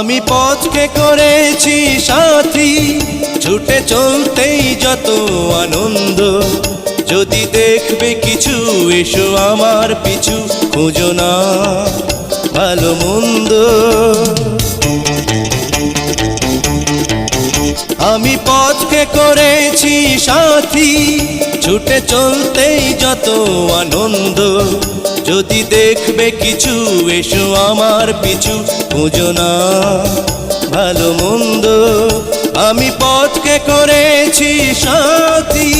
আমি পথকে করেছি সাথী, ছুটে চলতেই যত আনন্দ। যদি দেখবে কিছু এসো আমার পিছু, খুঁজো না ভালো মন্দ। আমি পথকে করেছি সাথী, ছুটে চলতেই যত আনন্দ। যদি দেখবে কিছু এসো আমার পিছু, খুঁজো না ভালো মন্দ। আমি পথকে করেছি সাথী।